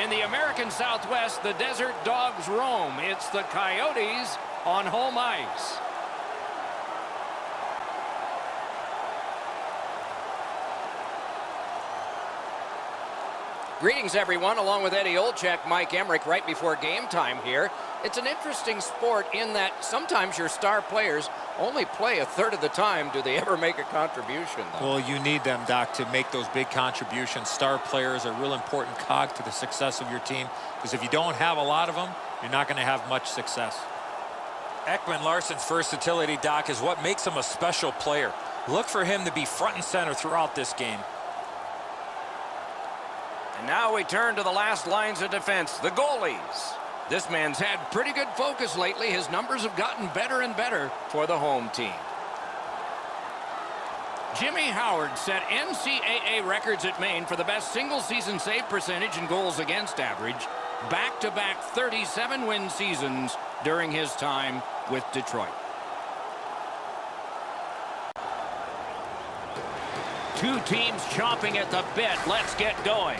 In the American Southwest, the Desert Dogs roam. It's the Coyotes on home ice. Greetings, everyone. Along with Eddie Olczyk, Mike Emmerich, right before game time here. It's an interesting sport in that sometimes your star players only play a third of the time. Do they ever make a contribution, though? Well, you need them, Doc, to make those big contributions. Star players are a real important cog to the success of your team, because if you don't have a lot of them, you're not going to have much success. Ekman-Larsson's versatility, Doc, is what makes him a special player. Look for him to be front and center throughout this game. And now we turn to the last lines of defense, the goalies. This man's had pretty good focus lately. His numbers have gotten better and better for the home team. Jimmy Howard set NCAA records at Maine for the best single-season save percentage and goals against average. Back-to-back 37-win seasons during his time with Detroit. Two teams chomping at the bit. Let's get going.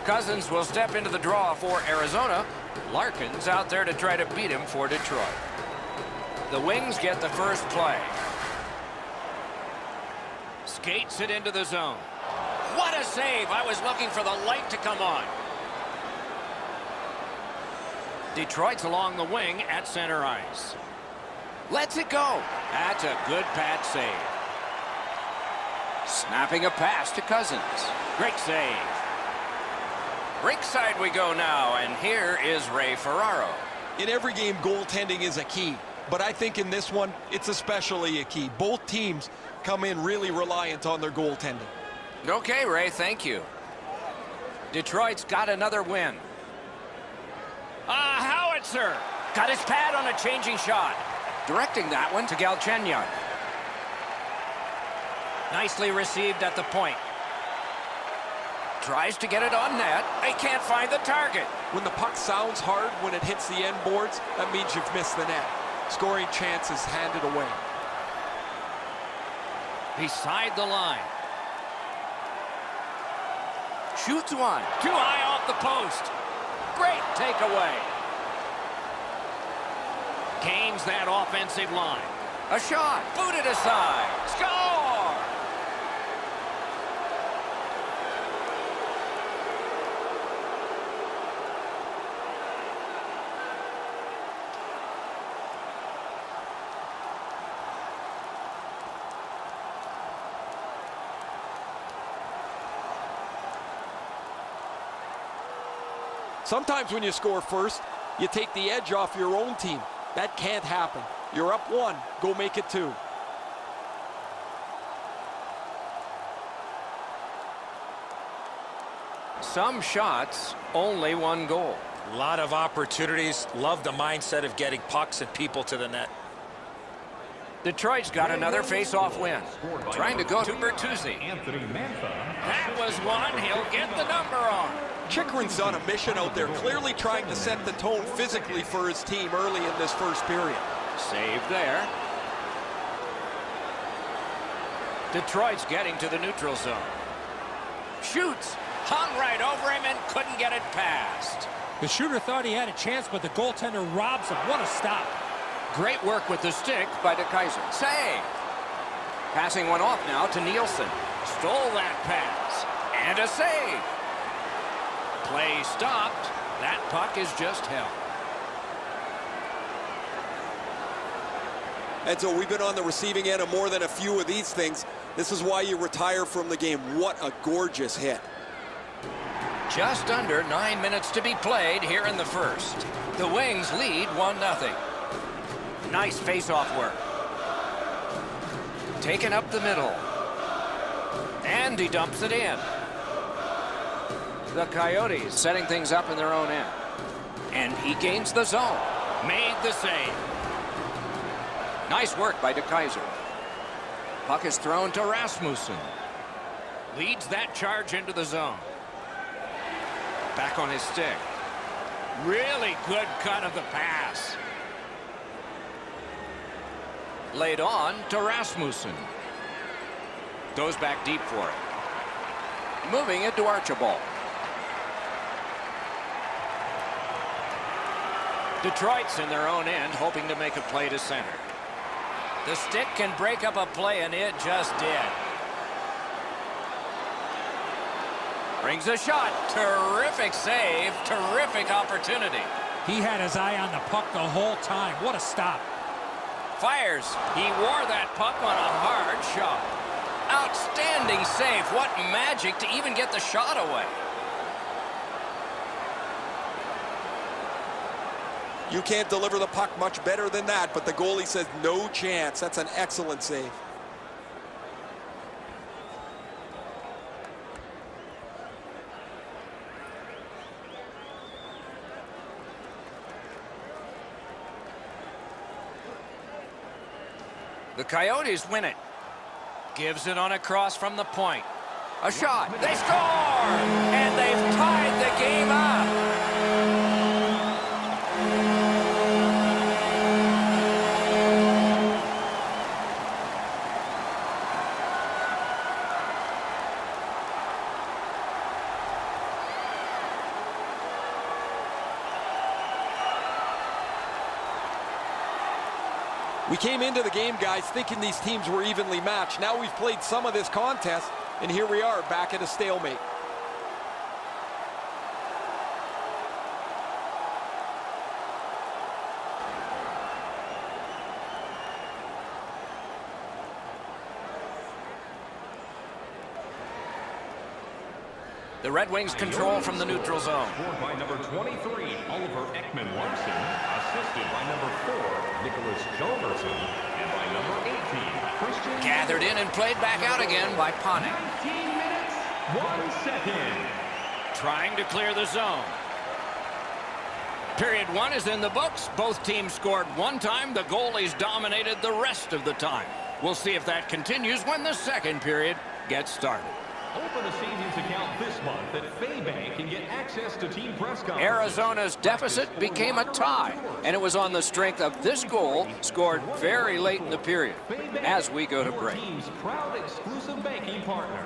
Cousins will step into the draw for Arizona. Larkin's out there to try to beat him for Detroit. The Wings get the first play. Skates it into the zone. What a save! I was looking for the light to come on. Detroit's along the wing at center ice. Lets it go. That's a good pad save. Snapping a pass to Cousins. Great save. Rinkside we go now, and here is Ray Ferraro. In every game, goaltending is a key, but I think in this one, it's especially a key. Both teams come in really reliant on their goaltending. Okay, Ray, thank you. Detroit's got another win. Howitzer got his pad on a changing shot. Directing that one to Galchenyuk. Nicely received at the point. Tries to get it on net. They can't find the target. When the puck sounds hard when it hits the end boards, that means you've missed the net. Scoring chances handed away. Beside the line. Shoots one. Too high off the post. Great takeaway. Gains that offensive line. A shot. Booted aside. Score! Sometimes when you score first, you take the edge off your own team. That can't happen. You're up one. Go make it two. Some shots, only one goal. A lot of opportunities. Love the mindset of getting pucks and people to the net. Detroit's got another face-off win. Trying to go to Bertuzzi. That was one. He'll get the number on. Chychrun's on a mission out there, clearly trying to set the tone physically for his team early in this first period. Save there. Detroit's getting to the neutral zone. Shoots. Hung right over him and couldn't get it past. The shooter thought he had a chance, but the goaltender robs him. What a stop. Great work with the stick by DeKeyser. Save. Passing one off now to Nielsen. Stole that pass. And a save. Play stopped. That puck is just held. And so we've been on the receiving end of more than a few of these things. This is why you retire from the game. What a gorgeous hit. Just under 9 minutes to be played here in the first. The Wings lead 1-0. Nice face-off work. Taken up the middle. And he dumps it in. The Coyotes setting things up in their own end. And he gains the zone. Made the save. Nice work by DeKeyser. Puck is thrown to Rasmussen. Leads that charge into the zone. Back on his stick. Really good cut of the pass. Laid on to Rasmussen. Goes back deep for it. Moving it to Archibald. Detroit's in their own end, hoping to make a play to center. The stick can break up a play, and it just did. Brings a shot. Terrific save. Terrific opportunity. He had his eye on the puck the whole time. What a stop. Fires. He wore that puck on a hard shot. Outstanding save. What magic to even get the shot away. You can't deliver the puck much better than that, but the goalie says no chance. That's an excellent save. The Coyotes win it. Gives it on a cross from the point. A shot. They score! And they've tied the game up. We came into the game, guys, thinking these teams were evenly matched. Now we've played some of this contest, and here we are back at a stalemate. The Red Wings control from the neutral zone. Scored by number 23, Oliver Ekman-Larsson. Assisted by number 4, Nicholas Jalmerson. And by number 18, Christian... Gathered in and played back out again by Panik. 19 minutes, 1 second. Trying to clear the zone. Period 1 is in the books. Both teams scored one time. The goalies dominated the rest of the time. We'll see if that continues when the second period gets started. Open a savings account this month at Faybank and get access to team press conferences. Arizona's deficit became a tie, and it was on the strength of this goal scored very late in the period as we go to break. Your team's proud exclusive banking partner.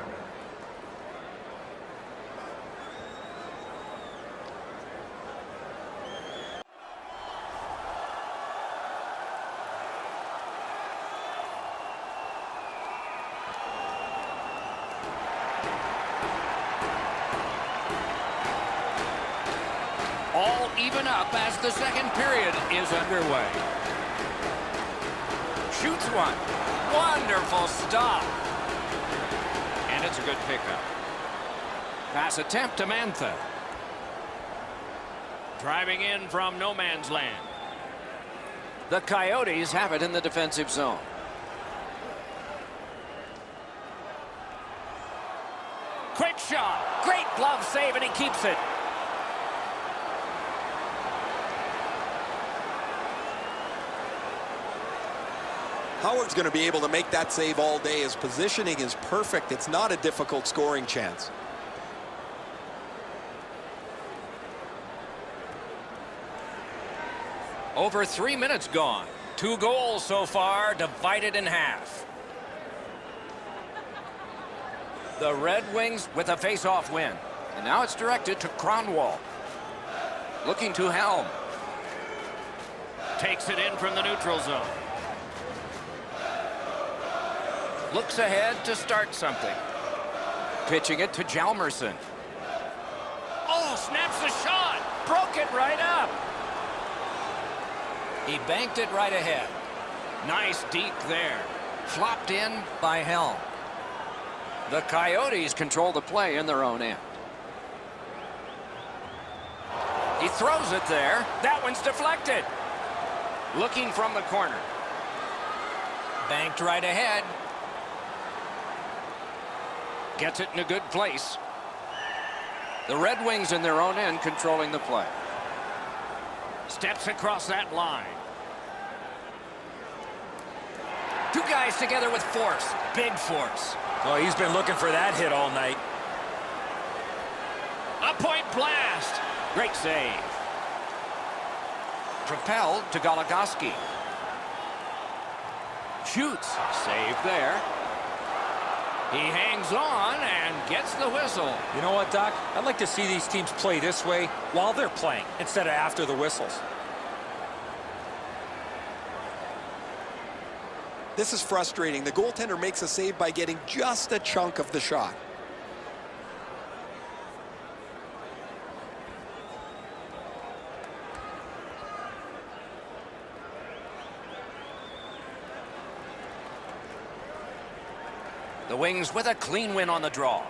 All even up as the second period is underway. Shoots one. Wonderful stop. And it's a good pickup. Pass attempt to Mantha. Driving in from no man's land. The Coyotes have it in the defensive zone. Quick shot. Great glove save, and he keeps it. Howard's going to be able to make that save all day. His positioning is perfect. It's not a difficult scoring chance. Over 3 minutes gone. 2 goals so far, divided in half. The Red Wings with a face-off win. And now it's directed to Cronwall. Looking to Helm. Takes it in from the neutral zone. Looks ahead to start something. Pitching it to Jalmerson. Oh, snaps the shot. Broke it right up. He banked it right ahead. Nice deep there. Flopped in by Helm. The Coyotes control the play in their own end. He throws it there. That one's deflected. Looking from the corner. Banked right ahead. Gets it in a good place. The Red Wings in their own end controlling the play. Steps across that line. 2 guys together with force. Big force. Oh, he's been looking for that hit all night. A point blast. Great save. Propelled to Goligoski. Shoots. Save there. He hangs on and gets the whistle. You know what, Doc? I'd like to see these teams play this way while they're playing instead of after the whistles. This is frustrating. The goaltender makes a save by getting just a chunk of the shot. The Wings with a clean win on the draw.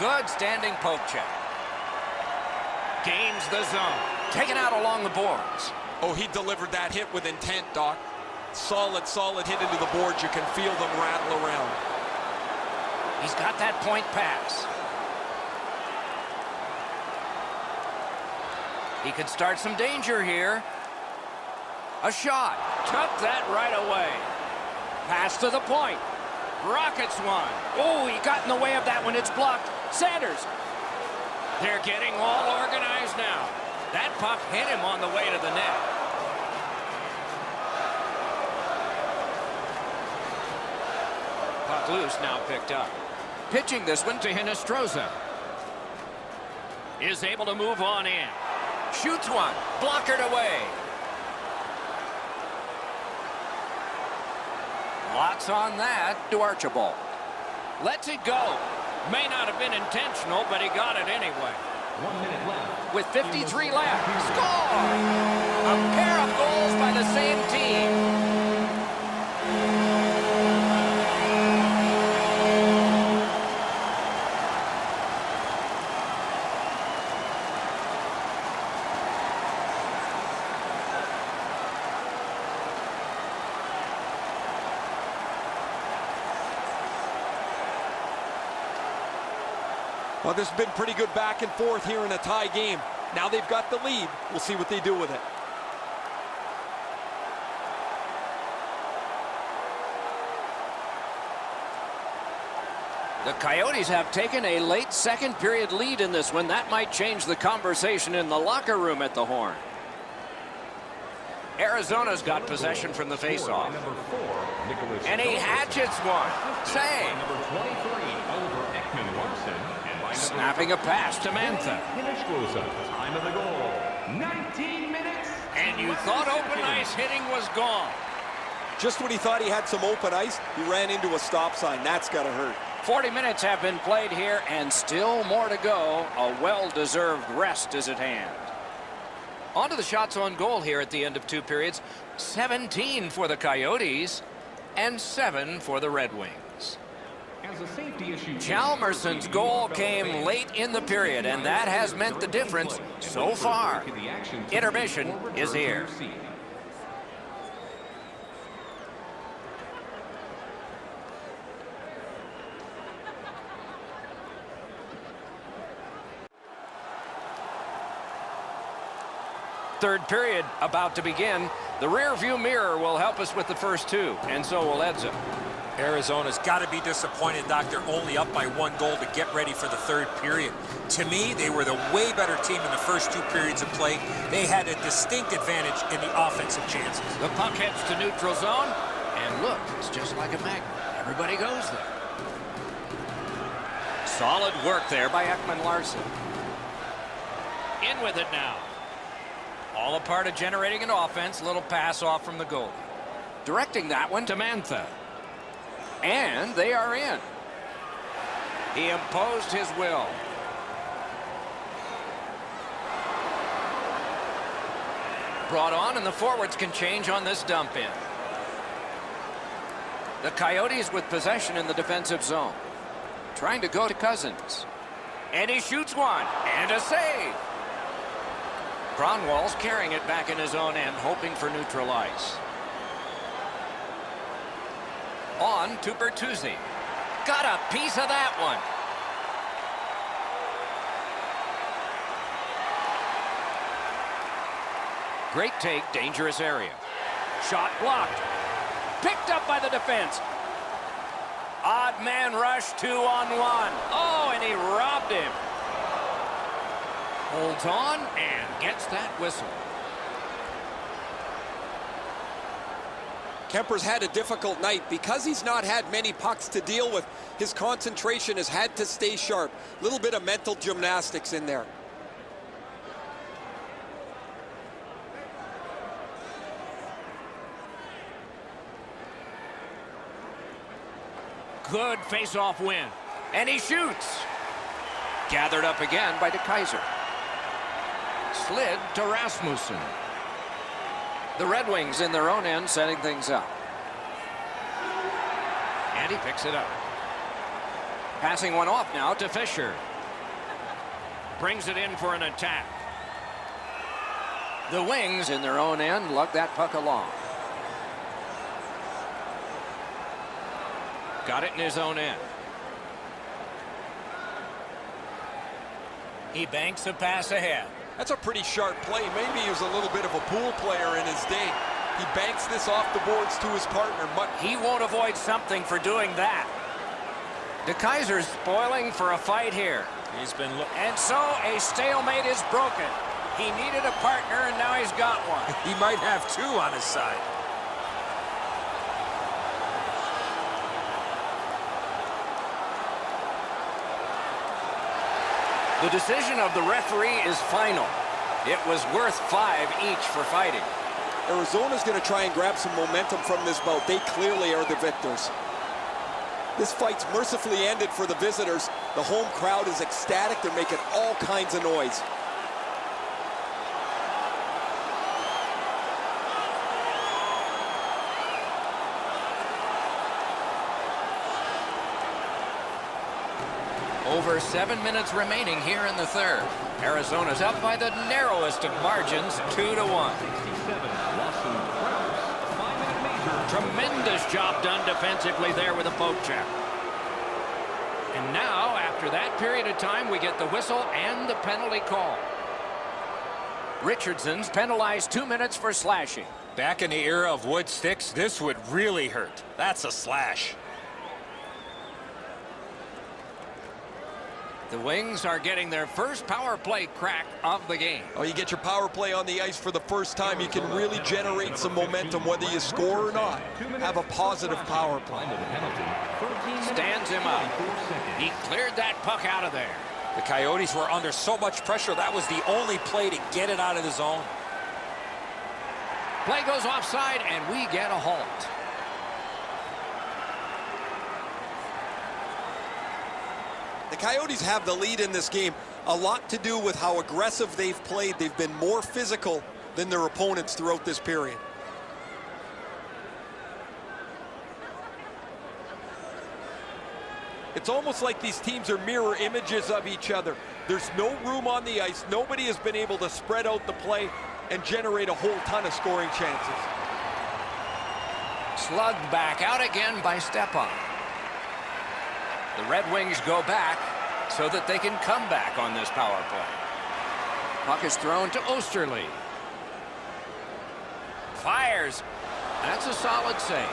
Good standing poke check. Gains the zone. Taken out along the boards. Oh, he delivered that hit with intent, Doc. Solid, solid hit into the boards. You can feel them rattle around. He's got that point pass. He could start some danger here. A shot. Took that right away. Pass to the point. Rockets one. Oh, he got in the way of that one. It's blocked. Sanders. They're getting all organized now. That puck hit him on the way to the net. Puck loose, now picked up. Pitching this one to Hinostroza. Is able to move on in. Shoots one. Blockered away. Lots on that to Archibald. Lets it go. May not have been intentional, but he got it anyway. 1 minute left. With 53 left. Score! A pair of goals by the same team. Well, there's been pretty good back and forth here in a tie game. Now they've got the lead. We'll see what they do with it. The Coyotes have taken a late second period lead in this one. That might change the conversation in the locker room at the Horn. Arizona's got possession from the faceoff. And he hatchets one. Save. Snapping a pass to Mantha. Time of the goal, 19 minutes. And you thought open ice hitting was gone. Just when he thought he had some open ice, he ran into a stop sign. That's got to hurt. 40 minutes have been played here and still more to go. A well-deserved rest is at hand. On to the shots on goal here at the end of 2 periods. 17 for the Coyotes and 7 for the Red Wings. As a safety issue, Chalmerson's goal came late in the period, and that has meant the difference so far. Intermission is here. Third period about to begin. The rear view mirror will help us with the first 2, and so will Edza. Arizona's got to be disappointed, Doc. They're only up by 1 goal to get ready for the third period. To me, they were the way better team in the first 2 periods of play. They had a distinct advantage in the offensive chances. The puck heads to neutral zone, and look, it's just like a magnet. Everybody goes there. Solid work there by Ekman-Larsson. In with it now. All a part of generating an offense. Little pass off from the goal. Directing that one to Mantha. And they are in. He imposed his will. Brought on, and the forwards can change on this dump in. The Coyotes with possession in the defensive zone. Trying to go to Cousins. And he shoots one. And a save. Cronwall's carrying it back in his own end, hoping for neutral ice. On to Bertuzzi. Got a piece of that one. Great take, dangerous area. Shot blocked. Picked up by the defense. Odd man rush, 2-on-1. Oh, and he robbed him. Holds on and gets that whistle. Kemper's had a difficult night. Because he's not had many pucks to deal with, his concentration has had to stay sharp. A little bit of mental gymnastics in there. Good face-off win. And he shoots. Gathered up again by DeKaiser. Slid to Rasmussen. The Red Wings in their own end setting things up. And he picks it up. Passing one off now to Fisher. Brings it in for an attack. The Wings in their own end lug that puck along. Got it in his own end. He banks a pass ahead. That's a pretty sharp play. Maybe he was a little bit of a pool player in his day. He banks this off the boards to his partner. He won't avoid something for doing that. DeKaiser's spoiling for a fight here. He's been and so a stalemate is broken. He needed a partner, and now he's got one. He might have two on his side. The decision of the referee is final. It was worth 5 each for fighting. Arizona's going to try and grab some momentum from this bout. They clearly are the victors. This fight's mercifully ended for the visitors. The home crowd is ecstatic. They're making all kinds of noise. Over 7 minutes remaining here in the third. Arizona's up by the narrowest of margins, 2-1. Tremendous job done defensively there with a poke check. And now, after that period of time, we get the whistle and the penalty call. Richardson's penalized 2 minutes for slashing. back in the era of wood sticks. This would really hurt. That's a slash. The Wings are getting their first power play crack of the game. Oh, you get your power play on the ice for the first time. You can really generate some momentum, whether you score or not. Have a positive power play. Stands him up. He cleared that puck out of there. The Coyotes were under so much pressure. That was the only play to get it out of the zone. Play goes offside, and we get a halt. The Coyotes have the lead in this game. A lot to do with how aggressive they've played. They've been more physical than their opponents throughout this period. It's almost like these teams are mirror images of each other. There's no room on the ice. Nobody has been able to spread out the play and generate a whole ton of scoring chances. Slugged back out again by Stepan. The Red Wings go back so that they can come back on this power play. Puck is thrown to Osterley. Fires. That's a solid save.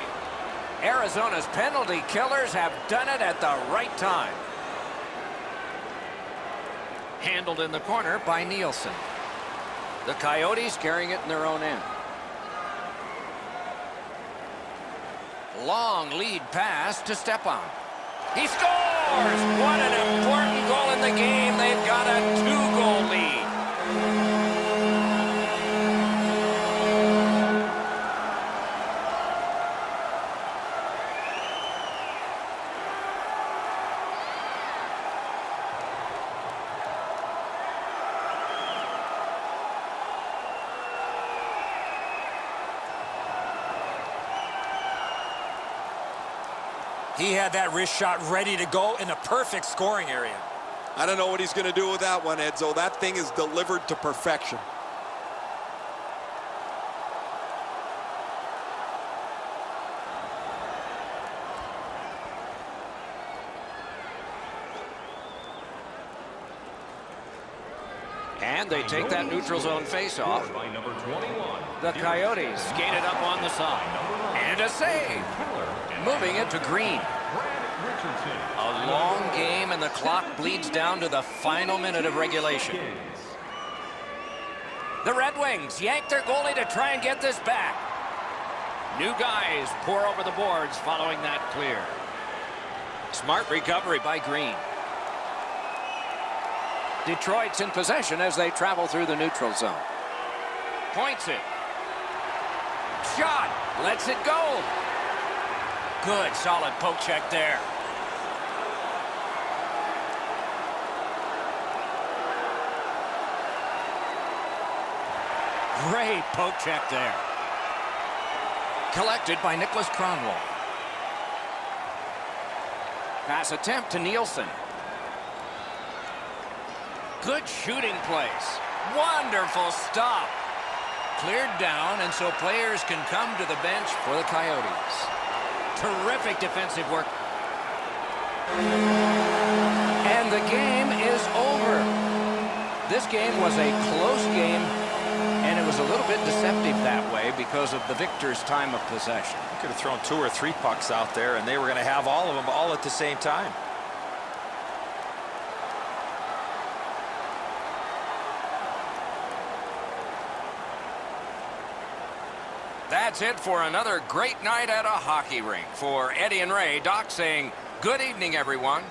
Arizona's penalty killers have done it at the right time. Handled in the corner by Nielsen. The Coyotes carrying it in their own end. Long lead pass to Stepan. He scores! What an important goal in the game. They've got a 2-goal lead. He had that wrist shot ready to go in the perfect scoring area. I don't know what he's going to do with that one, Edzo. That thing is delivered to perfection. And they take that neutral zone face-off. The Coyotes skated up on the side. And a save. Moving it to Green. A long game, and the clock bleeds down to the final minute of regulation. The Red Wings yank their goalie to try and get this back. New guys pour over the boards following that clear. Smart recovery by Green. Detroit's in possession as they travel through the neutral zone. Points it. Shot. Lets it go. Good, solid poke check there. Great poke check there. Collected by Nicholas Cronwall. Pass attempt to Nielsen. Good shooting place. Wonderful stop. Cleared down, and so players can come to the bench for the Coyotes. Terrific defensive work. And the game is over. This game was a close game, and it was a little bit deceptive that way because of the victor's time of possession. Could have thrown 2 or 3 pucks out there, and they were going to have all of them all at the same time. That's it for another great night at a hockey rink. For Eddie and Ray, Doc saying good evening, everyone.